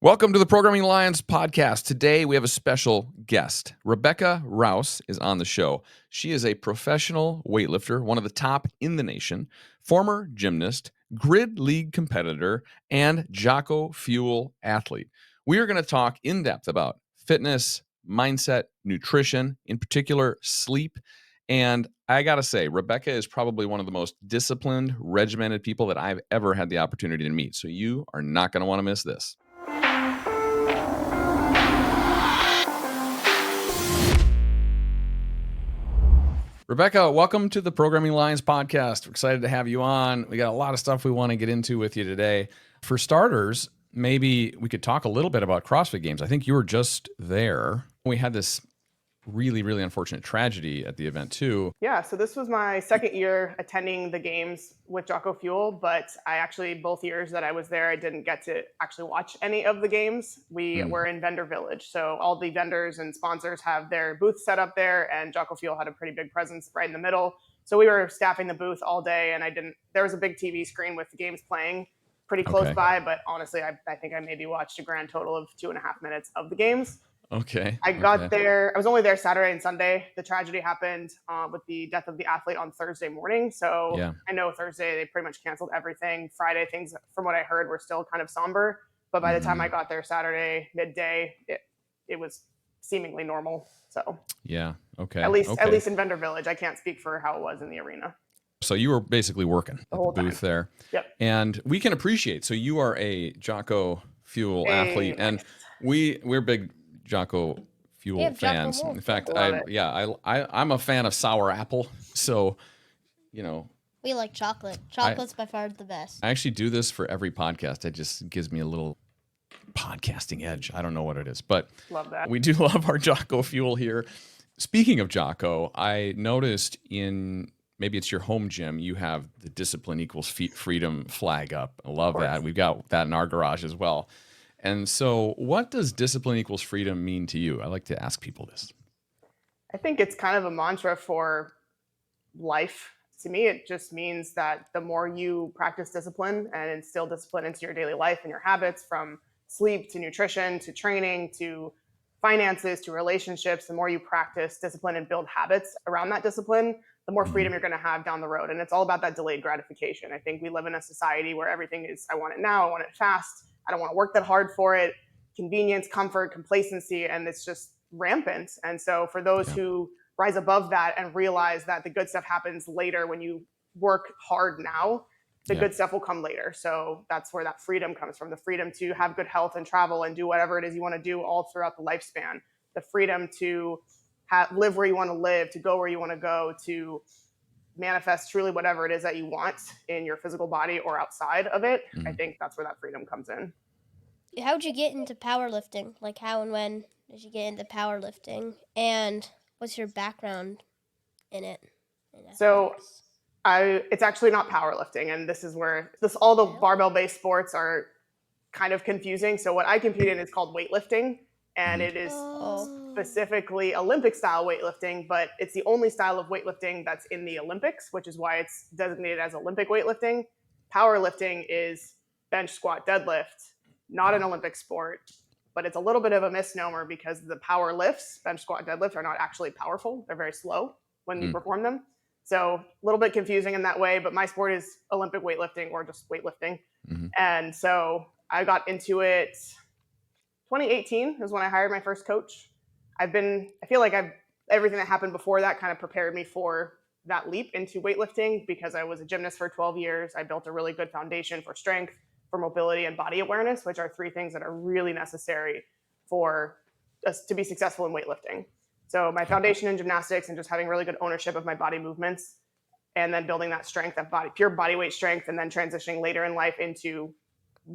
Welcome to the Programming Alliance podcast. Today we have a special guest. Rebecca Rouse is on the show. She is a professional weightlifter, one of the top in the nation, former gymnast, grid league competitor, and Jocko Fuel athlete. We are going to talk in depth about fitness, mindset, nutrition, in particular sleep. And I got to say, Rebecca is probably one of the most disciplined, regimented people that I've ever had the opportunity to meet. So you are not going to want to miss this. Rebecca, welcome to the Programming Alliance podcast. We're excited to have you on. We got a lot of stuff we want to get into with you today. For starters, maybe we could talk a little bit about CrossFit Games. I think you were just there. We had this really unfortunate tragedy at the event too. Yeah, so this was my second year attending the games with Jocko Fuel, but I actually, both years that I was there, I didn't get to actually watch any of the games. We were in Vendor Village, so all the vendors and sponsors have their booth set up there, and Jocko Fuel had a pretty big presence right in the middle. So we were staffing the booth all day, and there was a big TV screen with the games playing pretty close by, but honestly, I think I maybe watched a grand total of 2.5 minutes of the games. Okay. I got there. I was only there Saturday and Sunday. The tragedy happened with the death of the athlete on Thursday morning. So I know Thursday they pretty much canceled everything. Friday, things from what I heard were still kind of somber. But by the time I got there Saturday midday, it was seemingly normal. So at least in Vendor Village, I can't speak for how it was in the arena. So you were basically working at the booth there. Yep. And we can appreciate. So you are a Jocko Fuel athlete, and we're big Jocko Fuel fans. In fact, I'm a fan of sour apple. So, we like chocolate. Chocolate's by far the best. I actually do this for every podcast. It just gives me a little podcasting edge. I don't know what it is, but love that. We do love our Jocko Fuel here. Speaking of Jocko, I noticed maybe it's your home gym, you have the Discipline Equals Freedom flag up. I love that. We've got that in our garage as well. And so what does discipline equals freedom mean to you? I like to ask people this. I think it's kind of a mantra for life. To me, it just means that the more you practice discipline and instill discipline into your daily life and your habits, from sleep to nutrition to training to finances to relationships, the more you practice discipline and build habits around that discipline, the more freedom you're going to have down the road. And it's all about that delayed gratification. I think we live in a society where everything is, I want it now, I want it fast. I don't want to work that hard for it. Convenience, comfort, complacency, and it's just rampant. And so for those who rise above that and realize that the good stuff happens later when you work hard now, the good stuff will come later. So that's where that freedom comes from, the freedom to have good health and travel and do whatever it is you want to do all throughout the lifespan, the freedom to live where you want to live, to go where you want to go, to manifest truly whatever it is that you want in your physical body or outside of it. I think that's where that freedom comes in. How'd you get into powerlifting? Like, how and when did you get into powerlifting? And what's your background in it? So it's actually not powerlifting. And this is where all the barbell-based sports are kind of confusing. So what I compete in is called weightlifting. And it is specifically Olympic-style weightlifting, but it's the only style of weightlifting that's in the Olympics, which is why it's designated as Olympic weightlifting. Powerlifting is bench, squat, deadlift, not an Olympic sport, but it's a little bit of a misnomer because the power lifts, bench, squat, deadlift, are not actually powerful. They're very slow when you perform them. So a little bit confusing in that way, but my sport is Olympic weightlifting or just weightlifting. And so I got into it 2018 is when I hired my first coach. I feel like everything that happened before that kind of prepared me for that leap into weightlifting because I was a gymnast for 12 years. I built a really good foundation for strength, for mobility, and body awareness, which are three things that are really necessary for us to be successful in weightlifting. So my foundation in gymnastics and just having really good ownership of my body movements, and then building that strength, pure body weight strength, and then transitioning later in life into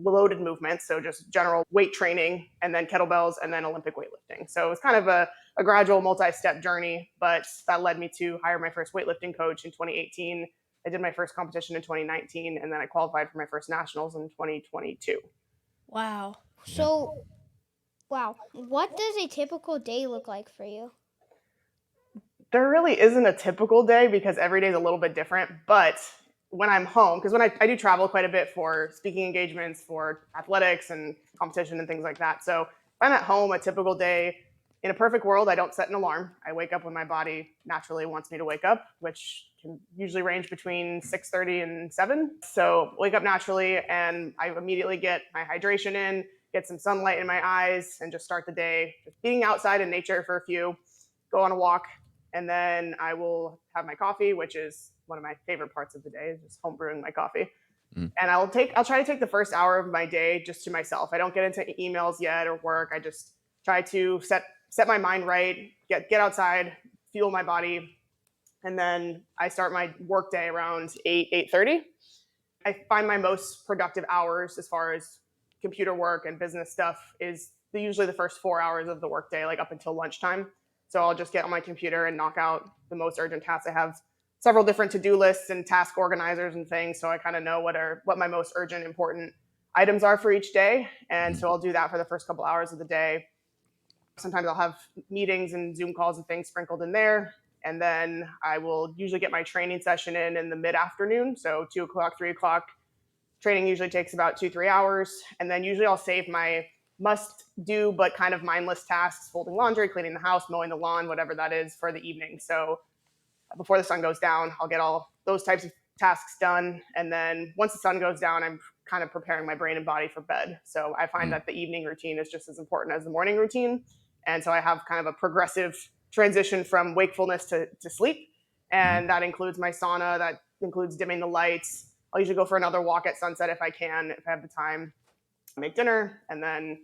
loaded movements, so just general weight training, and then kettlebells, and then Olympic weightlifting. So it's kind of a gradual multi-step journey, but that led me to hire my first weightlifting coach in 2018. I did my first competition in 2019, and then I qualified for my first nationals in 2022. Wow. So, what does a typical day look like for you? There really isn't a typical day because every day is a little bit different, but when I'm home, because when I do travel quite a bit for speaking engagements, for athletics and competition and things like that. So if I'm at home, a typical day, in a perfect world, I don't set an alarm. I wake up when my body naturally wants me to wake up, which can usually range between 6:30 and 7. So wake up naturally, and I immediately get my hydration in, get some sunlight in my eyes, and just start the day just being outside in nature for a few, go on a walk, and then I will have my coffee, which is one of my favorite parts of the day, is just home brewing my coffee. And I'll try to take the first hour of my day just to myself. I don't get into emails yet or work. I just try to set my mind right, get outside, fuel my body, and then I start my work day around 8:30. I find my most productive hours as far as computer work and business stuff is usually the first 4 hours of the workday, like up until lunchtime. So I'll just get on my computer and knock out the most urgent tasks. I have several different to-do lists and task organizers and things, so I kind of know what my most urgent, important items are for each day. And so I'll do that for the first couple hours of the day. Sometimes I'll have meetings and Zoom calls and things sprinkled in there. And then I will usually get my training session in the mid-afternoon. So 2 o'clock, 3 o'clock. Training usually takes about 2-3 hours. And then usually I'll save my must do but kind of mindless tasks, folding laundry, cleaning the house, mowing the lawn, whatever that is, for the evening. So before the sun goes down, I'll get all those types of tasks done. And then once the sun goes down, I'm kind of preparing my brain and body for bed. So I find that the evening routine is just as important as the morning routine. And so I have kind of a progressive transition from wakefulness to sleep. And that includes my sauna, that includes dimming the lights. I'll usually go for another walk at sunset if I can, if I have the time. Make dinner, and then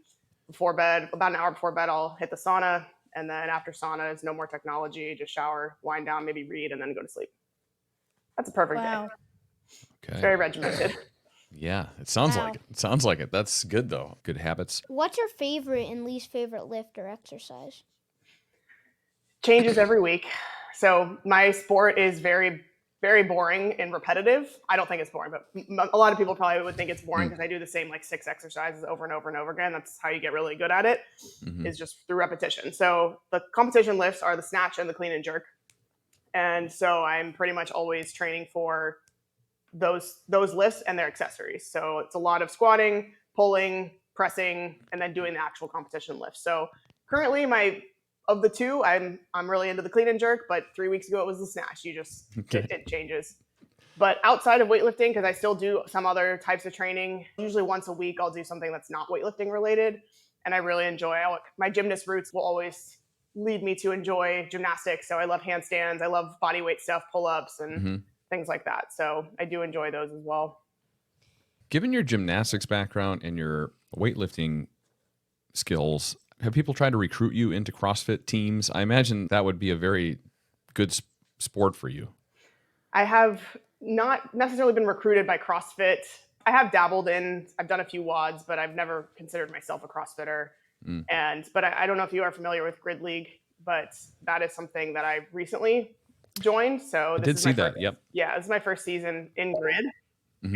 before bed, about an hour before bed, I'll hit the sauna. And then after sauna, it's no more technology, just shower, wind down, maybe read, and then go to sleep. That's a perfect day. Okay. It's very regimented. Yeah, it sounds like it. It sounds like it. That's good, though. Good habits. What's your favorite and least favorite lift or exercise? Changes every week. So my sport is very, very boring and repetitive. I don't think it's boring, but a lot of people probably would think it's boring because I do the same like 6 exercises over and over and over again. That's how you get really good at it, is just through repetition. So the competition lifts are the snatch and the clean and jerk. And so I'm pretty much always training for those lifts and their accessories. So it's a lot of squatting, pulling, pressing, and then doing the actual competition lift. So currently of the two, I'm really into the clean and jerk, but 3 weeks ago it was the snatch. It changes. But outside of weightlifting, because I still do some other types of training, usually once a week I'll do something that's not weightlifting related, and I really enjoy it. My gymnast roots will always lead me to enjoy gymnastics. So I love handstands, I love body weight stuff, pull-ups, and things like that. So I do enjoy those as well. Given your gymnastics background and your weightlifting skills, have people tried to recruit you into CrossFit teams? I imagine that would be a very good sport for you. I have not necessarily been recruited by CrossFit. I have dabbled I've done a few WODs, but I've never considered myself a CrossFitter. But I don't know if you are familiar with Grid League, but that is something that I recently joined. So I did see that. Yep. Yeah, this is my first season in Grid.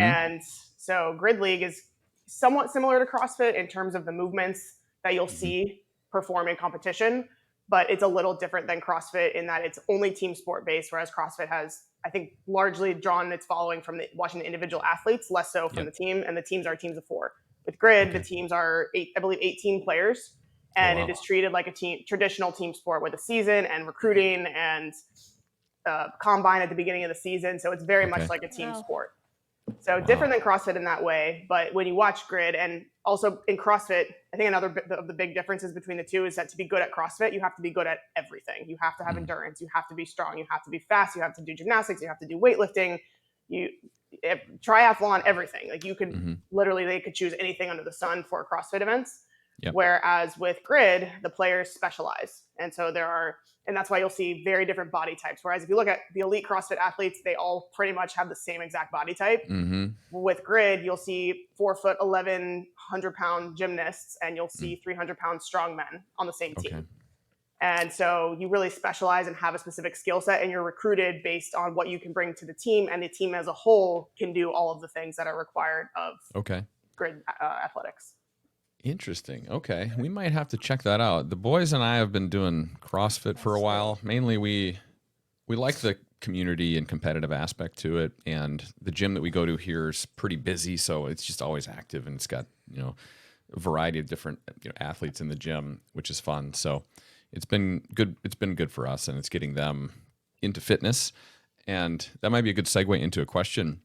And so Grid League is somewhat similar to CrossFit in terms of the movements that you'll see perform in competition, but it's a little different than CrossFit in that it's only team sport based, whereas CrossFit has, I think, largely drawn its following from watching the individual athletes, less so from the team, and the teams are teams of 4. With Grid, the teams are 18 players, and it is treated like a traditional team sport with a season and recruiting and combine at the beginning of the season. So it's very much like a team sport. So different than CrossFit in that way. But when you watch Grid, and also in CrossFit, I think another of the big differences between the two is that to be good at CrossFit, you have to be good at everything. You have to have endurance. You have to be strong. You have to be fast. You have to do gymnastics. You have to do weightlifting. Triathlon, everything. Like you could literally, they could choose anything under the sun for CrossFit events. Whereas with Grid, the players specialize. And so and that's why you'll see very different body types. Whereas if you look at the elite CrossFit athletes, they all pretty much have the same exact body type. With Grid, you'll see 4'11", 100-pound gymnasts, and you'll see 300-pound strongmen on the same team. And so you really specialize and have a specific skill set, and you're recruited based on what you can bring to the team, and the team as a whole can do all of the things that are required of Grid athletics. Interesting. Okay. We might have to check that out. The boys and I have been doing CrossFit for a while. Mainly we like the community and competitive aspect to it. And the gym that we go to here is pretty busy, so it's just always active, and it's got, a variety of different athletes in the gym, which is fun. So it's been good. It's been good for us, and it's getting them into fitness. And that might be a good segue into a question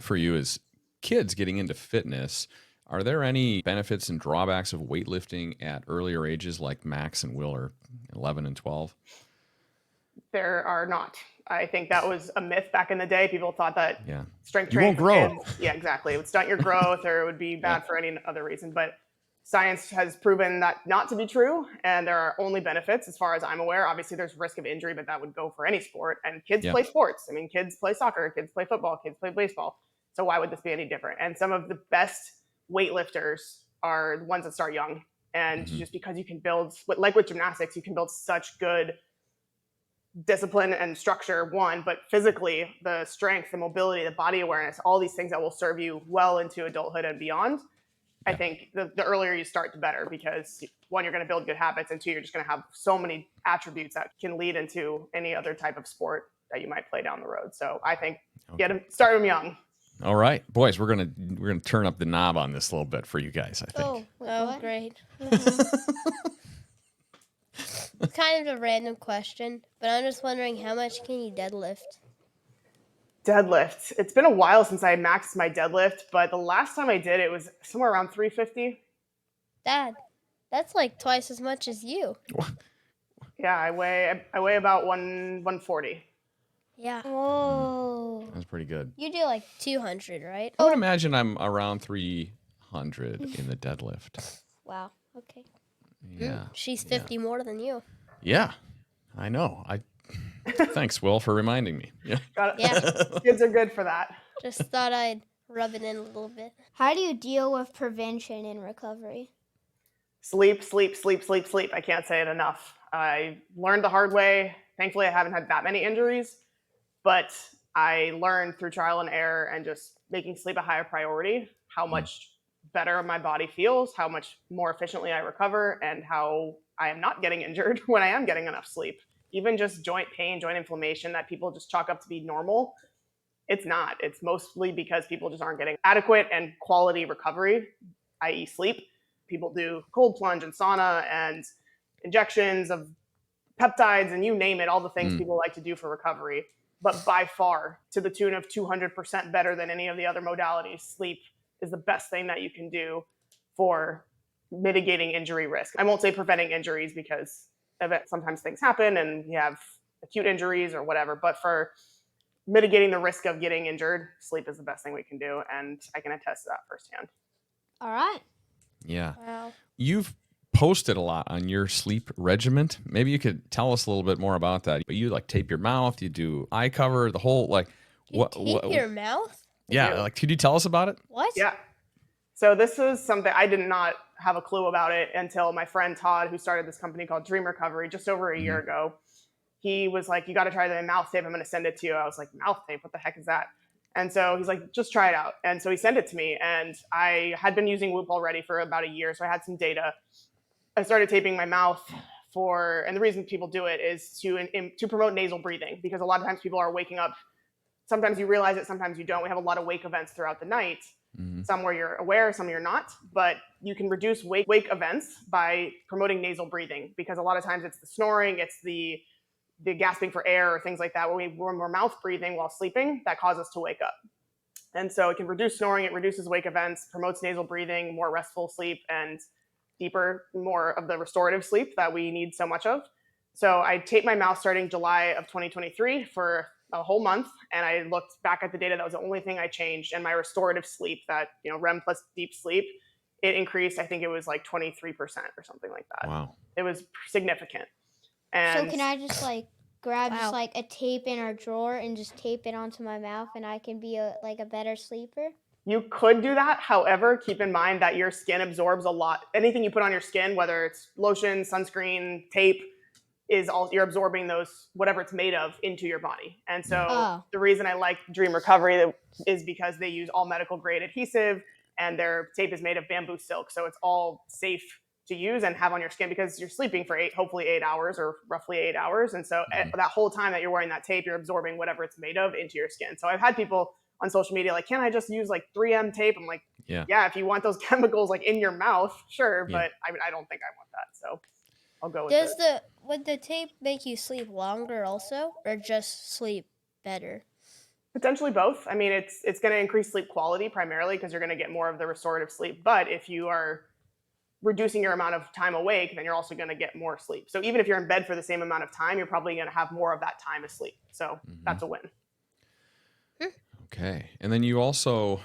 for you: is kids getting into fitness, are there any benefits and drawbacks of weightlifting at earlier ages like Max and Will are 11 and 12? There are not. I think that was a myth back in the day. People thought that strength You training won't grow. kids, exactly, it would stunt your growth or it would be bad for any other reason. But science has proven that not to be true, and there are only benefits as far as I'm aware. Obviously, there's risk of injury, but that would go for any sport. And kids play sports. I mean, kids play soccer, kids play football, kids play baseball. So why would this be any different? And some of the best weightlifters are the ones that start young. And just because you can build, like with gymnastics, you can build such good discipline and structure, one, but physically, the strength, the mobility, the body awareness, all these things that will serve you well into adulthood and beyond. I think the earlier you start, the better, because one, you're going to build good habits, and two, you're just going to have so many attributes that can lead into any other type of sport that you might play down the road. So I think start them young. All right, boys, we're gonna turn up the knob on this a little bit for you guys, I think. Oh, great. It's kind of a random question, but I'm just wondering, how much can you deadlift? Deadlift. It's been a while since I maxed my deadlift, but the last time I did it was somewhere around 350. Dad, that's like twice as much as you. Yeah, I weigh about 140. Yeah. Whoa. That's pretty good. You do like 200, right? I would imagine I'm around 300 in the deadlift. Wow. Okay. Yeah. She's 50 more than you. Yeah, I know. Thanks, Will, for reminding me. Yeah. Got it. Yeah. Kids are good for that. Just thought I'd rub it in a little bit. How do you deal with prevention in recovery? Sleep, sleep, sleep, sleep, sleep. I can't say it enough. I learned the hard way. Thankfully, I haven't had that many injuries, but I learned through trial and error and just making sleep a higher priority, how much better my body feels, how much more efficiently I recover, and how I am not getting injured when I am getting enough sleep. Even just joint pain, joint inflammation that people just chalk up to be normal, it's not. It's mostly because people just aren't getting adequate and quality recovery, i.e. sleep. People do cold plunge and sauna and injections of peptides and you name it, all the things people like to do for recovery. But by far, to the tune of 200% better than any of the other modalities, sleep is the best thing that you can do for mitigating injury risk. I won't say preventing injuries because sometimes things happen and you have acute injuries or whatever, but for mitigating the risk of getting injured, sleep is the best thing we can do, and I can attest to that firsthand. All right. Yeah. Wow. You've posted a lot on your sleep regimen. Maybe you could tell us a little bit more about that. You like tape your mouth, you do eye cover, the whole like You tape your mouth? Yeah, like could you tell us about it? What? Yeah. So this was something I did not have a clue about it until my friend Todd, who started this company called Dream Recovery just over a year ago. He was like, you got to try the mouth tape. I'm going to send it to you. I was like, mouth tape? What the heck is that? And so he's like, just try it out. And so he sent it to me. And I had been using Whoop already for about a year. So I had some data. I started taping my mouth and the reason people do it is to promote nasal breathing, because a lot of times people are waking up. Sometimes you realize it, sometimes you don't. We have a lot of wake events throughout the night. Some where you're aware, some you're not, but you can reduce wake events by promoting nasal breathing, because a lot of times it's the snoring, it's the gasping for air or things like that, when we're mouth breathing while sleeping, that causes us to wake up. And so it can reduce snoring, it reduces wake events, promotes nasal breathing, more restful sleep, and deeper, more of the restorative sleep that we need so much of. So I taped my mouth starting July of 2023 for a whole month, and I looked back at the data. That was the only thing I changed. And my restorative sleep, that REM plus deep sleep, it increased. I think it was like 23% or something like that. Wow. It was significant. And So can I just grab Wow. just a tape in our drawer and just tape it onto my mouth, and I can be a better sleeper? you could do that. However, keep in mind that your skin absorbs a lot. Anything you put on your skin, whether it's lotion, sunscreen, tape, you're absorbing those, whatever it's made of, into your body. And so the reason I like Dream Recovery is because they use all medical grade adhesive, and their tape is made of bamboo silk. So it's all safe to use and have on your skin, because you're sleeping for hopefully 8 hours or roughly 8 hours. And so that whole time that you're wearing that tape, you're absorbing whatever it's made of into your skin. So I've had people on social media like, can I just use like 3M tape? I'm like, yeah, if you want those chemicals like in your mouth, sure. But I don't think I want that. So I'll go with would the tape make you sleep longer also, or just sleep better? Potentially both. I mean, it's going to increase sleep quality primarily because you're going to get more of the restorative sleep. But if you are reducing your amount of time awake, then you're also going to get more sleep. So even if you're in bed for the same amount of time, you're probably going to have more of that time asleep. So that's a win. Okay. And then you also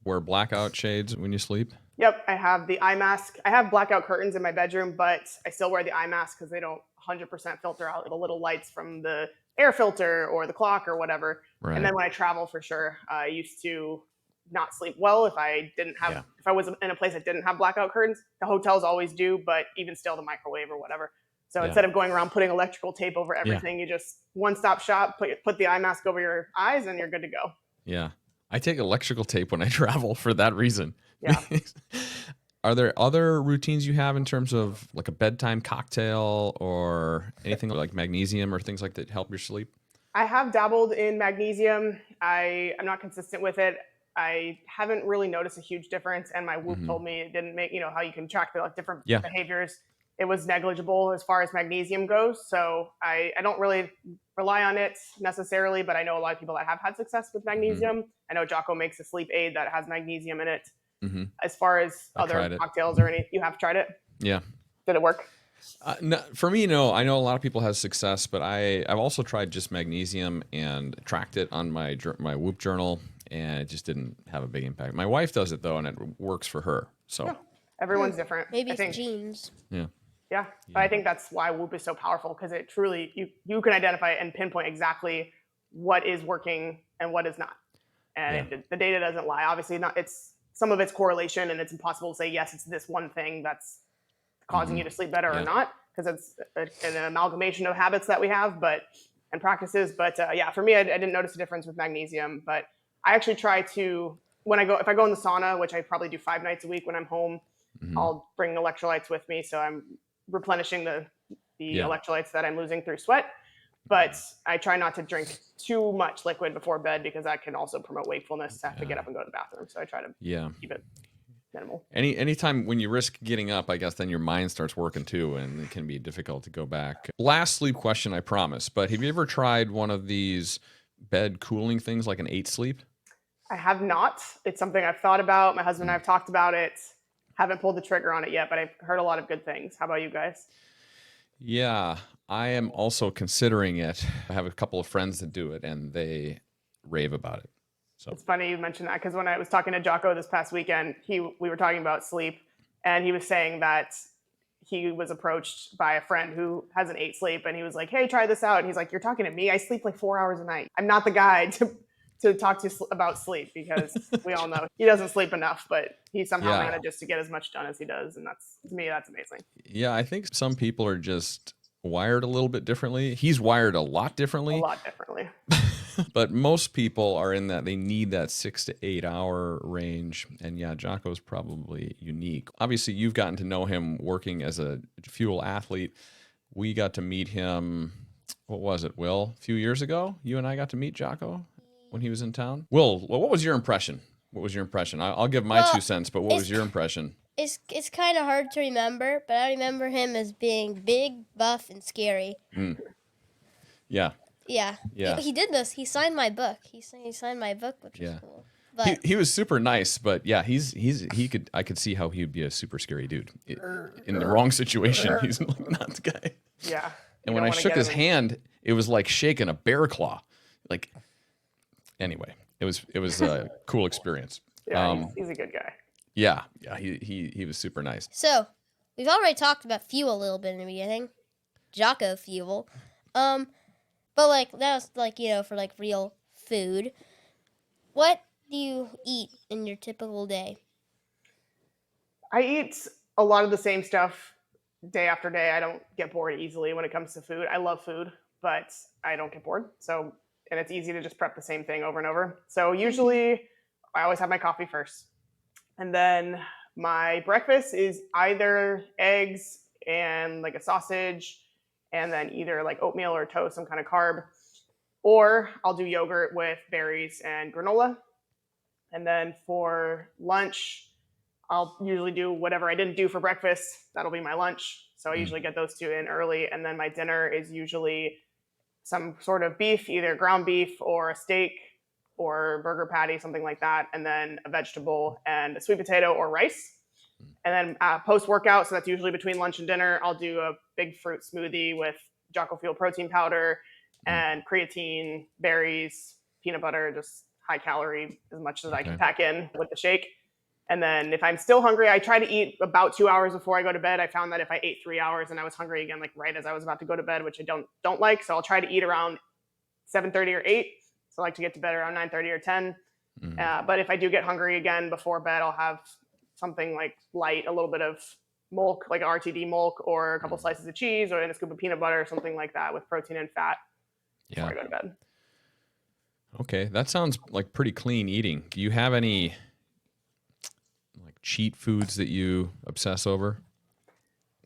wear blackout shades when you sleep? Yep. I have the eye mask. I have blackout curtains in my bedroom, but I still wear the eye mask because they don't 100% filter out the little lights from the air filter or the clock or whatever. Right. And then when I travel, for sure, I used to not sleep well if I didn't have, if I was in a place that didn't have blackout curtains. The hotels always do, but even still the microwave or whatever. So instead of going around putting electrical tape over everything, you just one-stop shop, put the eye mask over your eyes and you're good to go. Yeah. I take electrical tape when I travel for that reason. Yeah. Are there other routines you have in terms of like a bedtime cocktail or anything like magnesium or things like that help your sleep? I have dabbled in magnesium. I'm not consistent with it. I haven't really noticed a huge difference. And my Whoop told me it didn't make, how you can track the different behaviors. It was negligible as far as magnesium goes. So I don't really rely on it necessarily, but I know a lot of people that have had success with magnesium. I know Jocko makes a sleep aid that has magnesium in it. As far as other cocktails or any, you have tried it? Yeah. Did it work? No, for me, no. I know a lot of people have success, but I've also tried just magnesium and tracked it on my Whoop journal, and it just didn't have a big impact. My wife does it though, and it works for her. So everyone's different. Maybe it's genes. Yeah, but I think that's why Whoop is so powerful, because it truly you can identify and pinpoint exactly what is working and what is not, and the data doesn't lie. Obviously, some of it's correlation, and it's impossible to say yes, it's this one thing that's causing you to sleep better or not, because it's an amalgamation of habits that we have, and practices. But for me, I didn't notice a difference with magnesium. But I actually try to, if I go in the sauna, which I probably do 5 nights a week when I'm home, I'll bring electrolytes with me, so I'm replenishing the electrolytes that I'm losing through sweat. But I try not to drink too much liquid before bed, because that can also promote wakefulness to have to get up and go to the bathroom. So I try to keep it minimal. Anytime when you risk getting up, I guess then your mind starts working too, and it can be difficult to go back. Last sleep question, I promise. But have you ever tried one of these bed cooling things like an 8 Sleep? I have not. It's something I've thought about. My husband and I have talked about it. Haven't pulled the trigger on it yet, but I've heard a lot of good things. How about you guys? Yeah, I am also considering it. I have a couple of friends that do it, and they rave about it. So it's funny you mentioned that, because when I was talking to Jocko this past weekend, we were talking about sleep, and he was saying that he was approached by a friend who has an 8 Sleep, and he was like, hey, try this out. And he's like, you're talking to me? I sleep like 4 hours a night. I'm not the guy to talk to about sleep, because we all know he doesn't sleep enough, but he somehow manages to get as much done as he does. And to me, that's amazing. Yeah, I think some people are just wired a little bit differently. He's wired a lot differently. A lot differently. But most people are in that they need that 6 to 8 hour range. And yeah, Jocko's probably unique. Obviously, you've gotten to know him working as a Fuel athlete. We got to meet him, what was it, Will? A few years ago, you and I got to meet Jocko when he was in town. Will, what was your impression? What was your impression? I'll give my 2 cents, but what was your impression? It's kind of hard to remember, but I remember him as being big, buff, and scary. Yeah. Yeah. He did this. He signed my book. He signed my book, which was cool. But he was super nice, but yeah, I could see how he would be a super scary dude in the wrong situation. He's not the guy. Yeah. And when I shook his hand, it was like shaking a bear claw. Like, anyway, it was a cool experience. Yeah, he's a good guy. Yeah, he was super nice. So, we've already talked about Fuel a little bit in the beginning. Jocko Fuel. But like that was like, for like real food. What do you eat in your typical day? I eat a lot of the same stuff day after day. I don't get bored easily when it comes to food. I love food, but I don't get bored. So, and it's easy to just prep the same thing over and over. So usually I always have my coffee first. And then My breakfast is either eggs and like a sausage, and then either like oatmeal or toast, some kind of carb, or I'll do yogurt with berries and granola. And then for lunch, I'll usually do whatever I didn't do for breakfast. That'll be my lunch. So I usually get those two in early. And then my dinner is usually some sort of beef, either ground beef or a steak or burger patty, something like that. And then a vegetable and a sweet potato or rice. And then post workout, so that's usually between lunch and dinner, I'll do a big fruit smoothie with Jocko Fuel protein powder and creatine, berries, peanut butter, just high calorie as much as I can pack in with the shake. And then if I'm still hungry, I try to eat about 2 hours before I go to bed. I found that if I ate 3 hours and I was hungry again, like right as I was about to go to bed, which I don't like, so I'll try to eat around 7:30 or 8. So I like to get to bed around 9:30 or 10. But if I do get hungry again before bed, I'll have something like light, a little bit of milk, like RTD milk, or a couple slices of cheese, or a scoop of peanut butter, something like that with protein and fat before I go to bed. Okay, that sounds like pretty clean eating. Do you have any like cheat foods that you obsess over?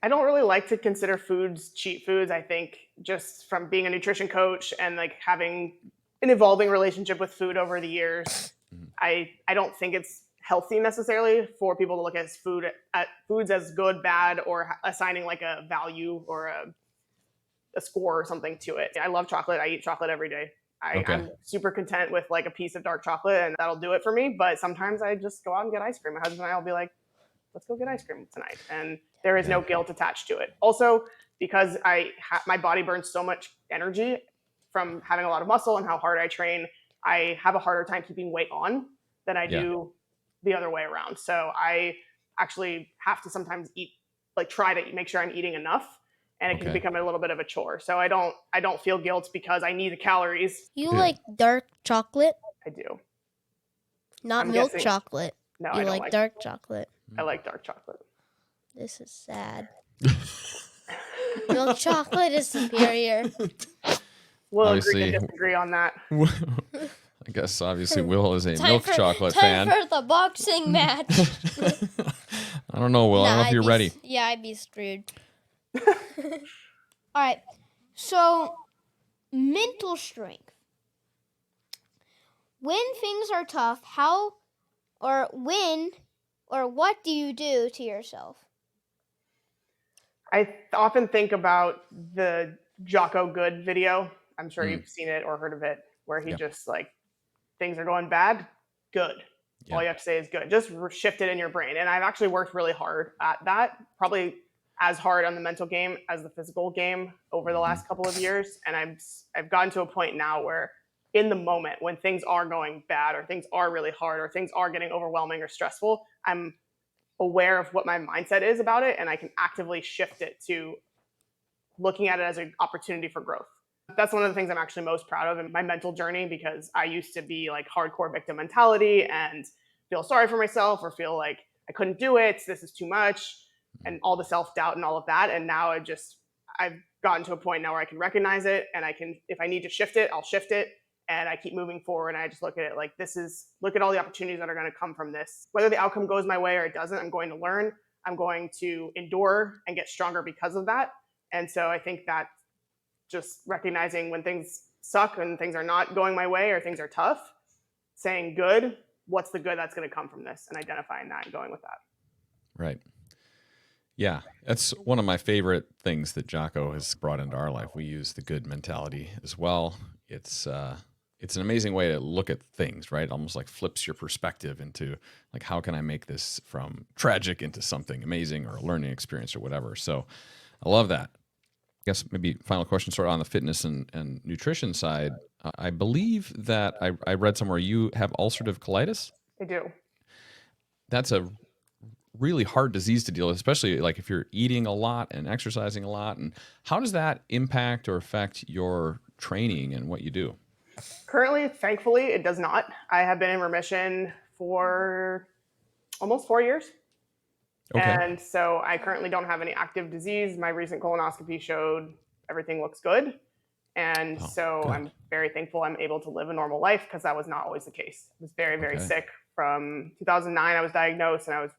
I don't really like to consider foods cheat foods. I think just from being a nutrition coach and like having an evolving relationship with food over the years, I don't think it's healthy necessarily for people to look at foods as good, bad, or assigning like a value or a score or something to it. I love chocolate. I eat chocolate every day. I'm super content with like a piece of dark chocolate, and that'll do it for me. But sometimes I just go out and get ice cream. My husband and I will be like, let's go get ice cream tonight. And there is no guilt attached to it. Also, because my body burns so much energy from having a lot of muscle and how hard I train, I have a harder time keeping weight on than I do the other way around. So I actually have to sometimes try to make sure I'm eating enough, and it can become a little bit of a chore. So I don't feel guilt because I need the calories. You like dark chocolate? I do. Not milk chocolate. No, you I don't like dark chocolate. I like dark chocolate. This is sad. Milk chocolate is superior. We'll agree to disagree on that. I guess obviously Will is a Time milk for- chocolate time fan. for the boxing match. I don't know, Will. I don't know if you're ready. Yeah, I'd be screwed. All right. So, mental strength. When things are tough, what do you do to yourself? I often think about the Jocko Good video. I'm sure you've seen it or heard of it, where he just like, things are going bad, good. All you have to say is good. Just shift it in your brain. And I've actually worked really hard at that, probably as hard on the mental game as the physical game over the last couple of years. And I've gotten to a point now where in the moment when things are going bad or things are really hard or things are getting overwhelming or stressful, I'm aware of what my mindset is about it, and I can actively shift it to looking at it as an opportunity for growth. That's one of the things I'm actually most proud of in my mental journey, because I used to be like hardcore victim mentality and feel sorry for myself or feel like I couldn't do it, this is too much, and all the self-doubt and all of that. And now I've gotten to a point now where I can recognize it, and I can, if I need to shift it, I'll shift it. And I keep moving forward, and I just look at it like look at all the opportunities that are going to come from this. Whether the outcome goes my way or it doesn't, I'm going to learn. I'm going to endure and get stronger because of that. And so I think that just recognizing when things suck and things are not going my way or things are tough, saying good, what's the good that's going to come from this, and identifying that and going with that. Right. Yeah, that's one of my favorite things that Jocko has brought into our life. We use the good mentality as well. It's an amazing way to look at things, right? Almost like flips your perspective into like, how can I make this from tragic into something amazing or a learning experience or whatever. So I love that. I guess maybe final question sort of on the fitness and nutrition side. I believe that I read somewhere you have ulcerative colitis. I do. That's a really hard disease to deal with, especially like if you're eating a lot and exercising a lot. And how does that impact or affect your training and what you do? Currently, thankfully, it does not. I have been in remission for almost 4 years. Okay. And so I currently don't have any active disease. My recent colonoscopy showed everything looks good. And good. I'm very thankful I'm able to live a normal life, because that was not always the case. I was very, very sick. From 2009, I was diagnosed, and I was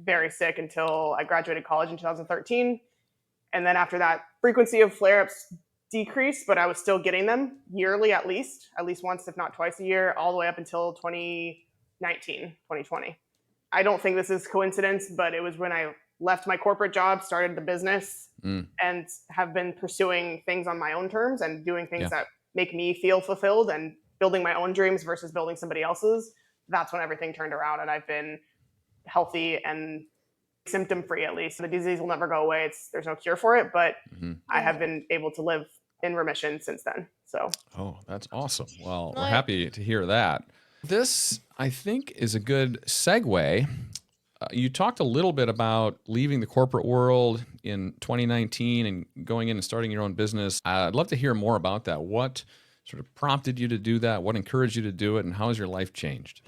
very sick until I graduated college in 2013. And then after that, frequency of flare-ups decreased, but I was still getting them yearly at least once, if not twice a year, all the way up until 2019, 2020. I don't think this is coincidence, but it was when I left my corporate job, started the business, and have been pursuing things on my own terms and doing things that make me feel fulfilled and building my own dreams versus building somebody else's. That's when everything turned around, and I've been healthy and symptom-free, at least. The disease will never go away. There's no cure for it, but I have been able to live in remission since then. So. Oh, that's awesome. Well, we're happy to hear that. This, I think, is a good segue. You talked a little bit about leaving the corporate world in 2019 and going in and starting your own business. I'd love to hear more about that. What sort of prompted you to do that? What encouraged you to do it? And how has your life changed?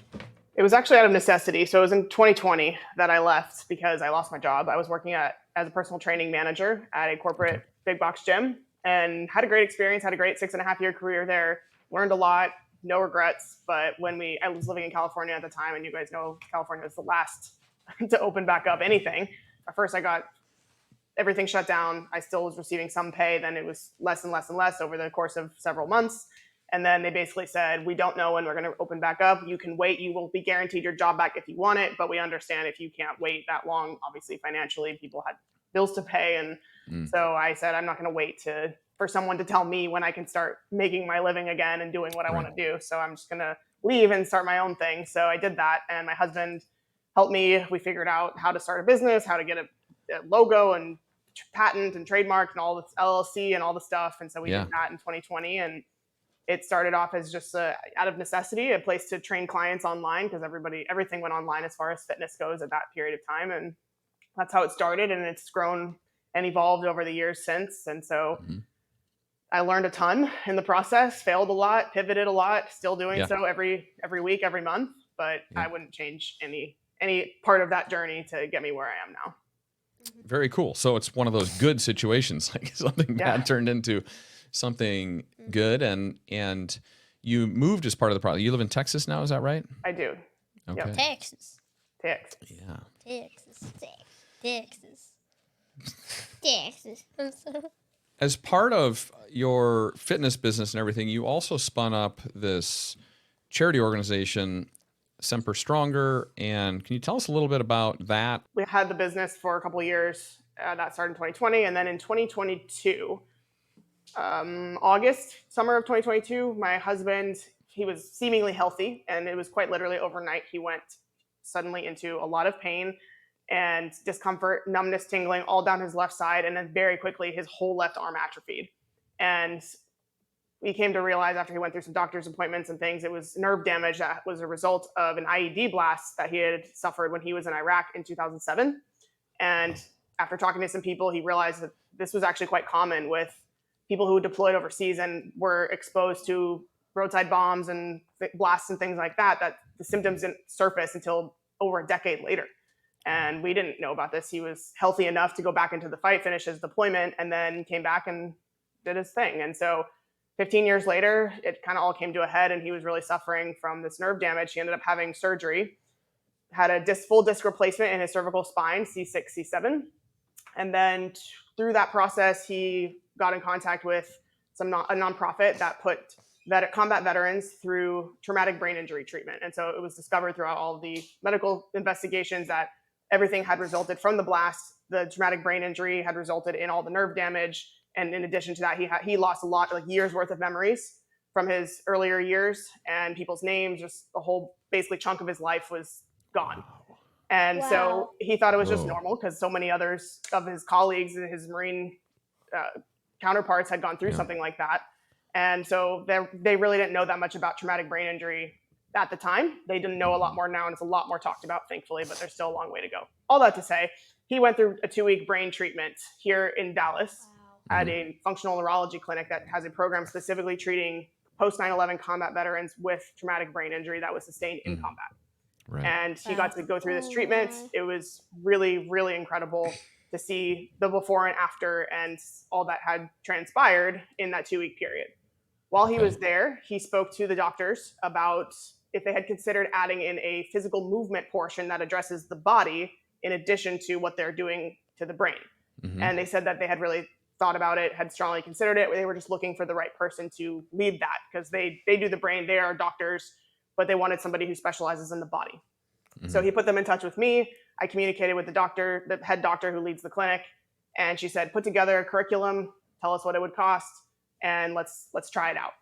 It was actually out of necessity. So it was in 2020 that I left because I lost my job. I was working as a personal training manager at a corporate big box gym and had a great experience, had a great 6.5-year career there, learned a lot, no regrets. But I was living in California at the time, and you guys know California was the last to open back up anything. At first I got everything shut down. I still was receiving some pay. Then it was less and less and less over the course of several months. And then they basically said, we don't know when we're going to open back up. You can wait. You will be guaranteed your job back if you want it. But we understand if you can't wait that long, obviously financially, people had bills to pay. And so I said, I'm not going to wait for someone to tell me when I can start making my living again and doing what I want to do. So I'm just going to leave and start my own thing. So I did that. And my husband helped me. We figured out how to start a business, how to get a logo and patent and trademark and all this LLC and all the stuff. And so we did that in 2020. And it started off as just out of necessity, a place to train clients online because everything went online as far as fitness goes at that period of time. And that's how it started. And it's grown and evolved over the years since. And so I learned a ton in the process, failed a lot, pivoted a lot, still doing so every week, every month. But I wouldn't change any part of that journey to get me where I am now. Very cool. So it's one of those good situations, like something bad turned into something good. And you moved as part of the process. You live in Texas now, is that right? I do. Okay. Yep. Texas. Yeah. Texas. I'm sorry. As part of your fitness business and everything, you also spun up this charity organization, Semper Stronger. And can you tell us a little bit about that? We had the business for a couple of years. That started in 2020. And then in 2022, summer of 2022, my husband, he was seemingly healthy. And it was quite literally overnight. He went suddenly into a lot of pain and discomfort, numbness, tingling all down his left side. And then very quickly, his whole left arm atrophied. And we came to realize after he went through some doctor's appointments and things, it was nerve damage that was a result of an IED blast that he had suffered when he was in Iraq in 2007. And after talking to some people, he realized that this was actually quite common with people who deployed overseas and were exposed to roadside bombs and blasts and things like that, that the symptoms didn't surface until over a decade later. And we didn't know about this. He was healthy enough to go back into the fight, finish his deployment, and then came back and did his thing. And so 15 years later, it kind of all came to a head, and he was really suffering from this nerve damage. He ended up having surgery, had a full disc replacement in his cervical spine, C6, C7. And then through that process, he got in contact with a nonprofit that put combat veterans through traumatic brain injury treatment. And so it was discovered throughout all of the medical investigations that everything had resulted from the blast. The traumatic brain injury had resulted in all the nerve damage. And in addition to that, he lost a lot, like years worth of memories from his earlier years, and people's names, just the whole basically chunk of his life was gone. And so he thought it was just normal because so many others of his colleagues and his Marine counterparts had gone through something like that. And so they really didn't know that much about traumatic brain injury at the time. They didn't know a lot more now, and it's a lot more talked about, thankfully, but there's still a long way to go. All that to say, he went through a 2-week brain treatment here in Dallas at a functional neurology clinic that has a program specifically treating post 9/11 combat veterans with traumatic brain injury that was sustained in combat. Right. And he got to go through this treatment. It was really, really incredible to see the before and after and all that had transpired in that 2-week period. While he was there, he spoke to the doctors about if they had considered adding in a physical movement portion that addresses the body in addition to what they're doing to the brain. Mhm. And they said that they had really thought about it, had strongly considered it. They were just looking for the right person to lead that, because they do the brain, they are doctors, but they wanted somebody who specializes in the body. So he put them in touch with me. I communicated with the head doctor who leads the clinic, and she said, put together a curriculum, tell us what it would cost, and let's try it out.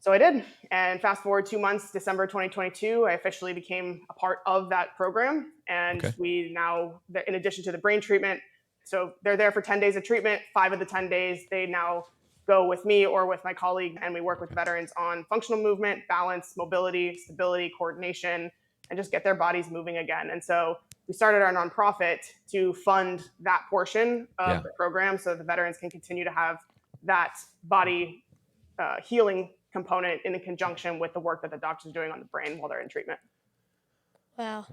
So I did. And fast forward 2 months, December 2022, I officially became a part of that program. And we now, in addition to the brain treatment, so they're there for 10 days of treatment. 5 of the 10 days, they now go with me or with my colleague, and we work with veterans on functional movement, balance, mobility, stability, coordination, and just get their bodies moving again. And so we started our nonprofit to fund that portion of the program so the veterans can continue to have that body healing component in conjunction with the work that the doctors are doing on the brain while they're in treatment. Wow.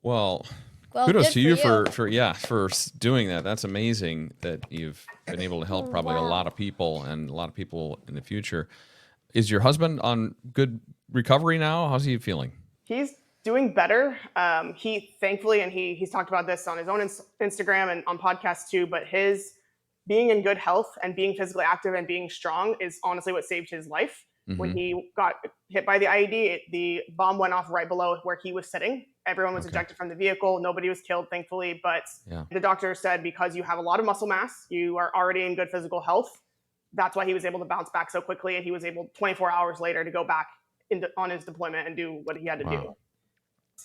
Well, Well, kudos good to you for for doing that. That's amazing that you've been able to help probably a lot of people and a lot of people in the future. Is your husband on good recovery now? How's he feeling? He's doing better. He thankfully, and he's talked about this on his own Instagram and on podcasts too, but his being in good health and being physically active and being strong is honestly what saved his life. When he got hit by the IED, the bomb went off right below where he was sitting. Everyone was ejected from the vehicle. Nobody was killed, thankfully. But the doctor said, because you have a lot of muscle mass, you are already in good physical health. That's why he was able to bounce back so quickly. And he was able 24 hours later to go back on his deployment and do what he had to do.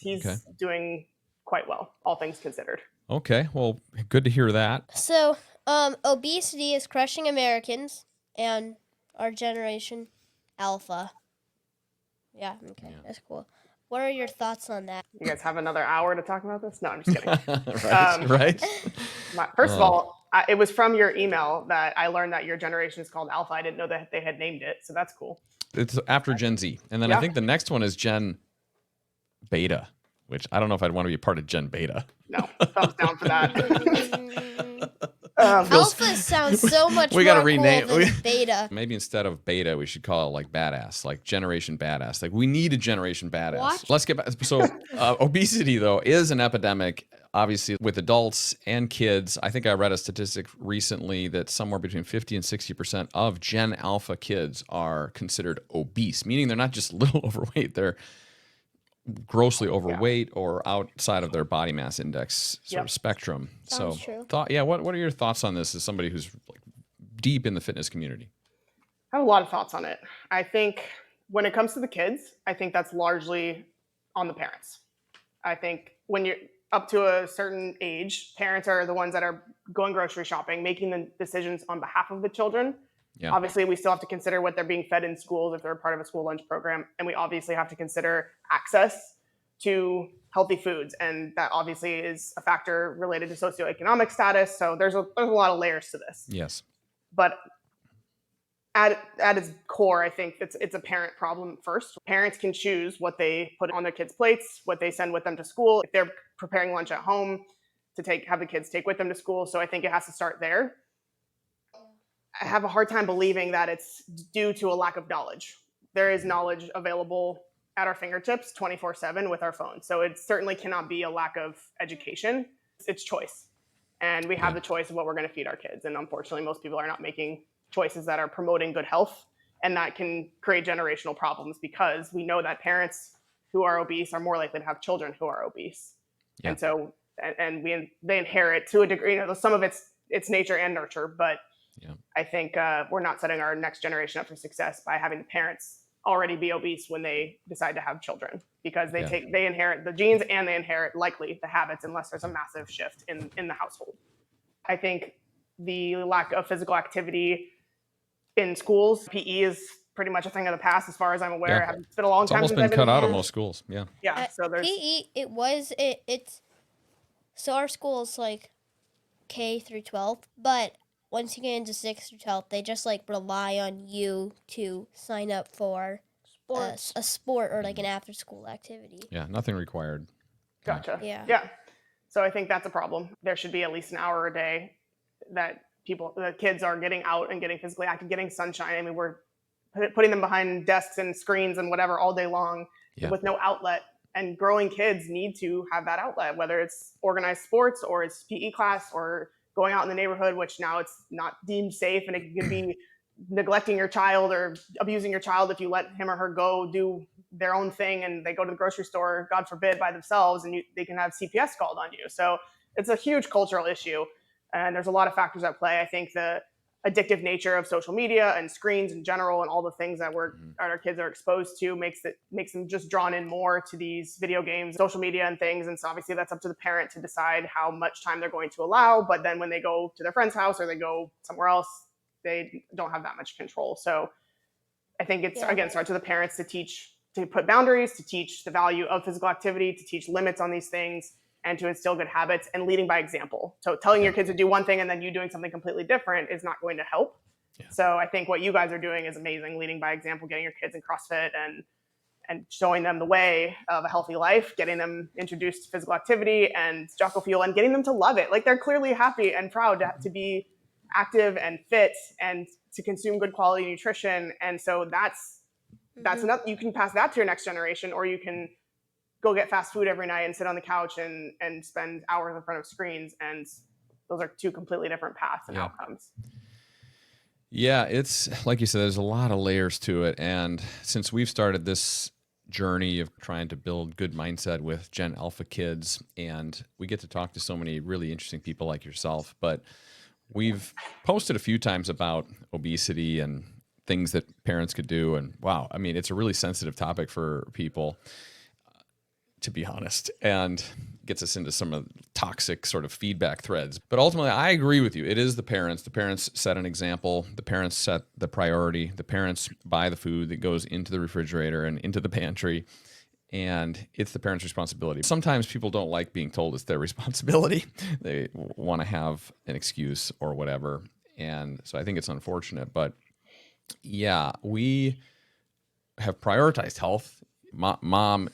He's doing quite well, all things considered. Okay. Well, good to hear that. So, obesity is crushing Americans and our generation Alpha. Yeah, okay, that's cool. What are your thoughts on that? You guys have another hour to talk about this? No, I'm just kidding. Right. First of all, it was from your email that I learned that your generation is called Alpha. I didn't know that they had named it, so that's cool. It's after Gen Z. And then I think the next one is Gen Beta, which I don't know if I'd want to be a part of Gen Beta. No, thumbs down for that. Alpha sounds so much we more gotta rename cool than Beta. Maybe instead of Beta, we should call it like Badass, like Generation Badass. Like we need a Generation Badass. What? Let's get back. So obesity, though, is an epidemic, obviously, with adults and kids. I think I read a statistic recently that somewhere between 50 and 60% of Gen Alpha kids are considered obese, meaning they're not just a little overweight, they're grossly overweight or outside of their body mass index sort of spectrum. Sounds so true. what are your thoughts on this as somebody who's like deep in the fitness community? I have a lot of thoughts on it. I think when it comes to the kids, I think that's largely on the parents. I think when you're up to a certain age, parents are the ones that are going grocery shopping, making the decisions on behalf of the children. Yeah. Obviously, we still have to consider what they're being fed in schools if they're part of a school lunch program. And we obviously have to consider access to healthy foods. And that obviously is a factor related to socioeconomic status. So there's a lot of layers to this. Yes. But at its core, I think it's a parent problem first. Parents can choose what they put on their kids' plates, what they send with them to school. If they're preparing lunch at home, to have the kids take with them to school. So I think it has to start there. I have a hard time believing that it's due to a lack of knowledge. There is knowledge available at our fingertips 24/7 with our phones. So it certainly cannot be a lack of education. It's choice. And we have the choice of what we're going to feed our kids. And unfortunately, most people are not making choices that are promoting good health. And that can create generational problems because we know that parents who are obese are more likely to have children who are obese. Yeah. And so, they inherit to a degree, some of it's nature and nurture, but I think we're not setting our next generation up for success by having the parents already be obese when they decide to have children, because they inherit the genes and they inherit likely the habits unless there's a massive shift in the household. I think the lack of physical activity in schools, PE is pretty much a thing of the past as far as I'm aware. Yeah. It's been a long time since since I've been cut out of most schools. Yeah. So there's PE. So our school is like K through 12, but once you get into 6th through 12th, they just like rely on you to sign up for a sport or like an after school activity. Yeah, nothing required. Gotcha. Yeah. So I think that's a problem. There should be at least an hour a day that the kids are getting out and getting physically active, getting sunshine. I mean, we're putting them behind desks and screens and whatever all day long with no outlet. and growing kids need to have that outlet, whether it's organized sports or it's PE class or going out in the neighborhood, which now it's not deemed safe, and it can be neglecting your child or abusing your child if you let him or her go do their own thing and they go to the grocery store, God forbid, by themselves, and they can have CPS called on you. So it's a huge cultural issue, and there's a lot of factors at play. I think the addictive nature of social media and screens in general and all the things that our kids are exposed to makes them just drawn in more to these video games, social media and things. And so obviously that's up to the parent to decide how much time they're going to allow. But then when they go to their friend's house or they go somewhere else, they don't have that much control. So I think it's, again, starts with the parents to put boundaries, to teach the value of physical activity, to teach limits on these things, and to instill good habits and leading by example. So telling your kids to do one thing and then you doing something completely different is not going to help. Yeah. So I think what you guys are doing is amazing, leading by example, getting your kids in CrossFit and showing them the way of a healthy life, getting them introduced to physical activity and Jocko Fuel, and getting them to love it. Like, they're clearly happy and proud to be active and fit and to consume good quality nutrition. And so that's enough. You can pass that to your next generation, or you can go get fast food every night and sit on the couch and spend hours in front of screens. And those are two completely different paths and outcomes. Yeah, it's like you said, there's a lot of layers to it. And since we've started this journey of trying to build good mindset with Gen Alpha kids, and we get to talk to so many really interesting people like yourself, but we've posted a few times about obesity and things that parents could do. And wow, I mean, it's a really sensitive topic for people, to be honest, and gets us into some of the toxic sort of feedback threads. But ultimately, I agree with you. It is the parents. The parents set an example. The parents set the priority. The parents buy the food that goes into the refrigerator and into the pantry. And it's the parents' responsibility. Sometimes people don't like being told it's their responsibility. They want to have an excuse or whatever. And so I think it's unfortunate. But yeah, we have prioritized health. Mom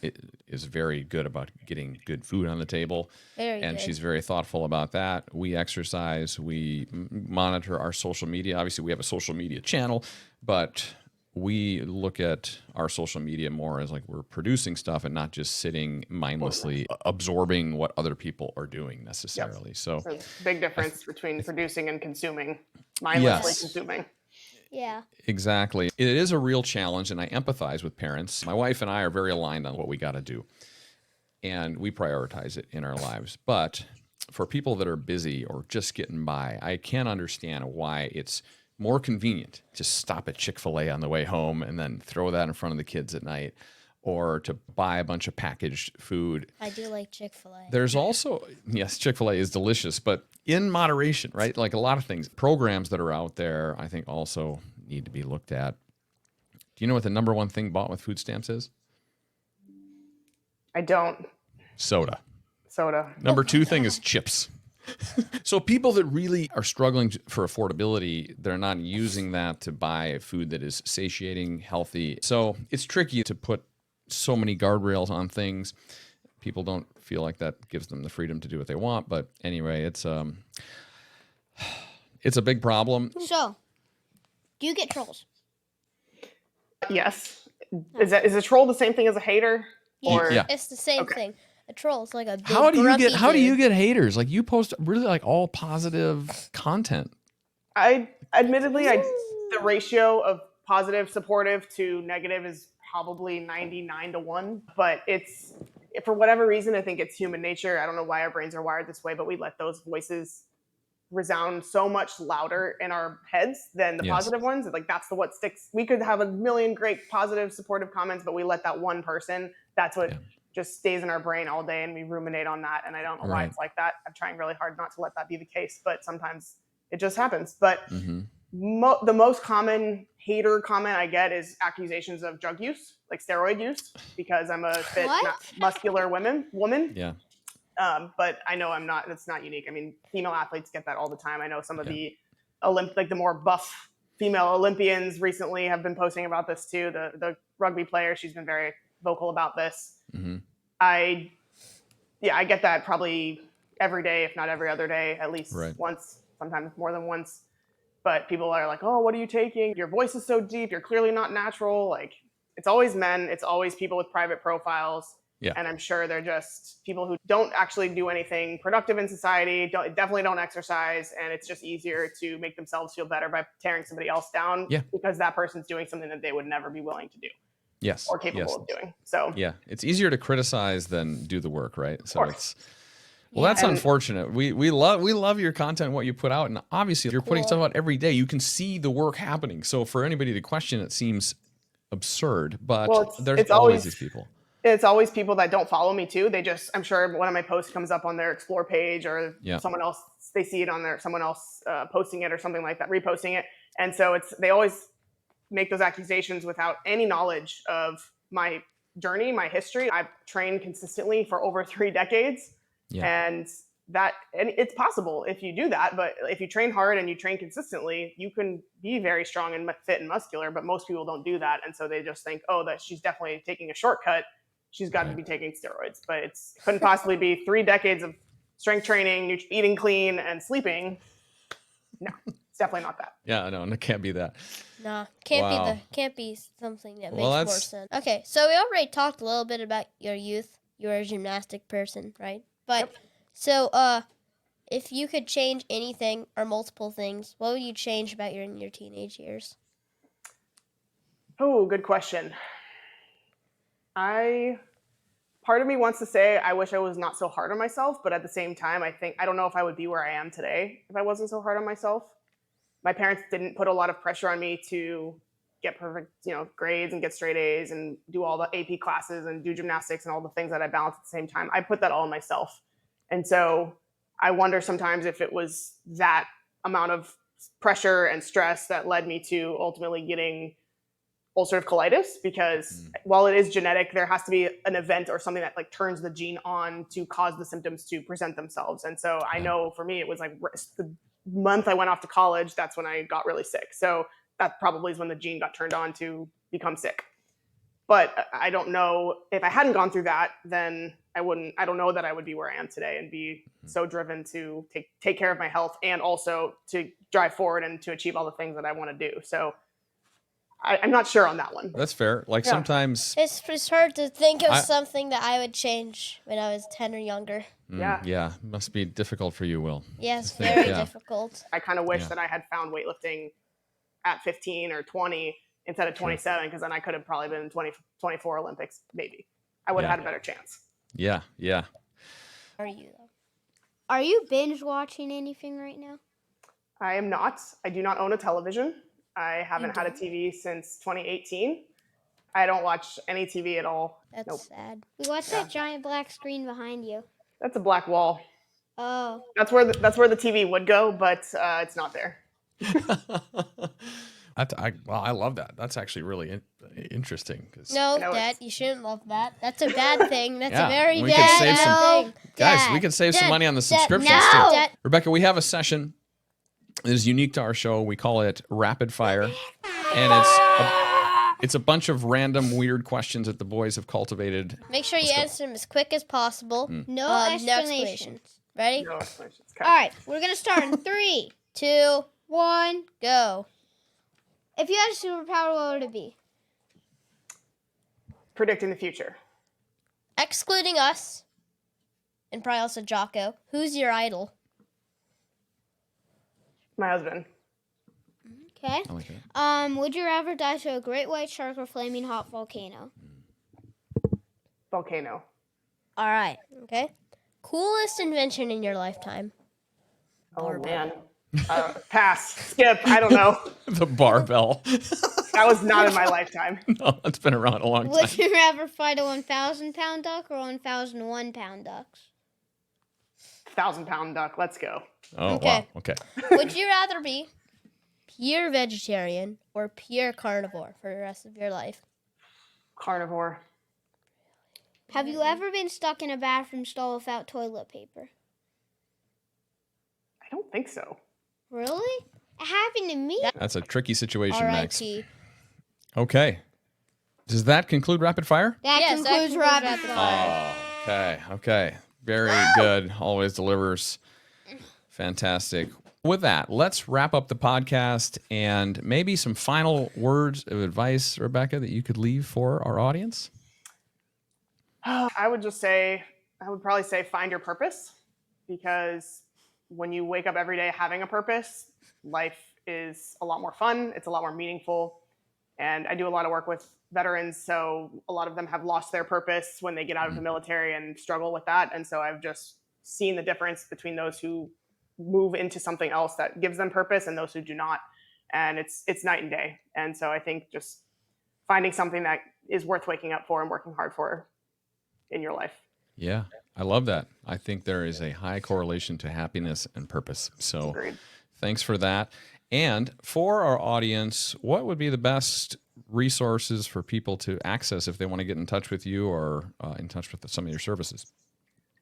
is very good about getting good food on the table, and she's very thoughtful about that. We exercise. We monitor our social media. Obviously, we have a social media channel, but we look at our social media more as like we're producing stuff and not just sitting mindlessly absorbing what other people are doing necessarily. Yep. So there's a big difference between producing and consuming, mindlessly consuming. Yeah. Exactly. It is a real challenge, and I empathize with parents. My wife and I are very aligned on what we got to do, and we prioritize it in our lives. But for people that are busy or just getting by, I can understand why it's more convenient to stop at Chick-fil-A on the way home and then throw that in front of the kids at night, or to buy a bunch of packaged food. I do like Chick-fil-A. There's also, yes, Chick-fil-A is delicious, but in moderation, right? Like a lot of things, programs that are out there, I think also need to be looked at. Do you know what the number one thing bought with food stamps is? I don't. Soda. Soda. Number two thing is chips. So people that really are struggling for affordability, they're not using that to buy food that is satiating, healthy. So it's tricky to put so many guardrails on things. People don't feel like that gives them the freedom to do what they want. But anyway, it's a big problem. So, do you get trolls? Yes. Is a troll the same thing as a hater? Or it's the same thing. A troll is like a big How do you dude. get haters? Like, you post really like all positive content. The ratio of positive, supportive to negative is probably 99-1, but it's, for whatever reason, I think it's human nature. I don't know why our brains are wired this way, but we let those voices resound so much louder in our heads than the positive ones. Like, that's what sticks. We could have a million great positive, supportive comments, but we let that one person, that's what just stays in our brain all day, and we ruminate on that. And I don't know why it's like that. I'm trying really hard not to let that be the case, but sometimes it just happens. But the most common hater comment I get is accusations of drug use, like steroid use, because I'm a fit, muscular woman. Yeah. But I know I'm not. It's not unique. I mean, female athletes get that all the time. I know some of the the more buff female Olympians recently have been posting about this too. The rugby player, she's been very vocal about this. I get that probably every day, if not every other day, at least once, sometimes more than once. But people are like, "Oh, what are you taking? Your voice is so deep. You're clearly not natural." Like, it's always men. It's always people with private profiles. Yeah. And I'm sure they're just people who don't actually do anything productive in society, definitely don't exercise, and it's just easier to make themselves feel better by tearing somebody else down because that person's doing something that they would never be willing to do. Yes. Or capable of doing. So yeah, it's easier to criticize than do the work, right? So it's well, that's And- unfortunate. We love your content, what you put out, and obviously if you're putting stuff out every day, you can see the work happening. So for anybody to question it seems absurd, but there's always these people. It's always people that don't follow me too. They just, I'm sure one of my posts comes up on their explore page or someone else, they see it on there, someone else posting it or something like that, reposting it. And so they always make those accusations without any knowledge of my journey, my history. I've trained consistently for over 3 decades. And it's possible if you do that, but if you train hard and you train consistently, you can be very strong and fit and muscular, but most people don't do that. And so they just think, oh, that she's definitely taking a shortcut. She's got to be taking steroids, but it couldn't possibly be 3 decades of strength training, eating clean, and sleeping. No, it's definitely not that. Yeah, no, it can't be that. Nah, can't be something that makes more sense. Okay, so we already talked a little bit about your youth. You were a gymnastic person, right? But so if you could change anything or multiple things, what would you change about your teenage years? Oh, good question. Part of me wants to say I wish I was not so hard on myself, but at the same time, I don't know if I would be where I am today if I wasn't so hard on myself. My parents didn't put a lot of pressure on me to get perfect, grades and get straight A's and do all the AP classes and do gymnastics and all the things that I balance at the same time. I put that all on myself. And so I wonder sometimes if it was that amount of pressure and stress that led me to ultimately getting ulcerative colitis, because while it is genetic, there has to be an event or something that turns the gene on to cause the symptoms to present themselves. And so I know for me, it was the month I went off to college, that's when I got really sick. So that probably is when the gene got turned on to become sick. But I don't know if I hadn't gone through that, then I don't know that I would be where I am today and be so driven to take care of my health and also to drive forward and to achieve all the things that I want to do. So I'm not sure on that one. That's fair. Sometimes it's hard to think of something that I would change when I was 10 or younger. Yeah. Must be difficult for you, Will. Yes, very difficult. I kind of wish that I had found weightlifting at 15 or 20 instead of 27, because then I could have probably been in 24 Olympics, maybe. I would have had a better chance. Yeah. Are you, though? Are you binge watching anything right now? I am not. I do not own a television. I haven't had a TV since 2018. I don't watch any TV at all. That's sad. What's that giant black screen behind you? That's a black wall. Oh. That's where the TV would go, but it's not there. I love that. That's actually really interesting. No, Dad, you shouldn't love that. That's a bad thing. That's a very we bad could save thing. Guys, we could save some money on the subscriptions too. Rebecca, we have a session that is unique to our show. We call it Rapid Fire, and it's a bunch of random weird questions that the boys have cultivated. Make sure you answer them as quick as possible. No explanations. Ready? No explanations. Okay. All right, we're gonna start in 3, 2, 1, go. If you had a superpower, what would it be? Predicting the future. Excluding us, and probably also Jocko, who's your idol? My husband. Okay. I like that. Would you rather die to a great white shark or flaming hot volcano? Volcano. All right. Okay. Coolest invention in your lifetime? Oh, man. Pass. Skip. I don't know. The barbell. That was not in my lifetime. No, it's been around a long time. Would you rather fight a 1,000-pound duck or 1,001-pound ducks? 1,000-pound duck. Let's go. Oh, Okay. wow. Okay. Would you rather be pure vegetarian or pure carnivore for the rest of your life? Carnivore. Have you ever been stuck in a bathroom stall without toilet paper? I don't think so. Really? It happened to me. That's a tricky situation, Max. R.I.P. Okay. Does that conclude Rapid Fire? That concludes rapid fire. Okay. Very good. Always delivers. Fantastic. With that, let's wrap up the podcast and maybe some final words of advice, Rebecca, that you could leave for our audience. I would probably say find your purpose, because when you wake up every day having a purpose, life is a lot more fun. It's a lot more meaningful. And I do a lot of work with veterans, so a lot of them have lost their purpose when they get out of the military and struggle with that. And so I've just seen the difference between those who move into something else that gives them purpose and those who do not. And it's night and day. And so I think just finding something that is worth waking up for and working hard for in your life. Yeah, I love that. I think there is a high correlation to happiness and purpose. So Agreed. thanks for that. And for our audience, what would be the best resources for people to access if they want to get in touch with you or in touch with some of your services?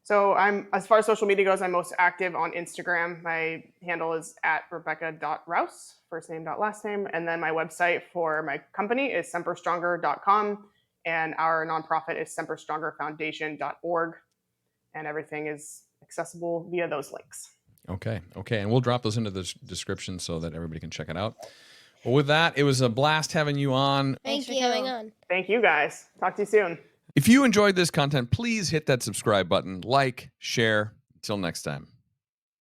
So as far as social media goes, I'm most active on Instagram. My handle is at rebecca.rouse, first name, last name. And then my website for my company is semperstronger.com. And our nonprofit is semperstrongerfoundation.org. And everything is accessible via those links. Okay. And we'll drop those into the description so that everybody can check it out. Well, with that, it was a blast having you on. Thanks for coming on. Thank you, guys. Talk to you soon. If you enjoyed this content, please hit that subscribe button, like, share. Until next time.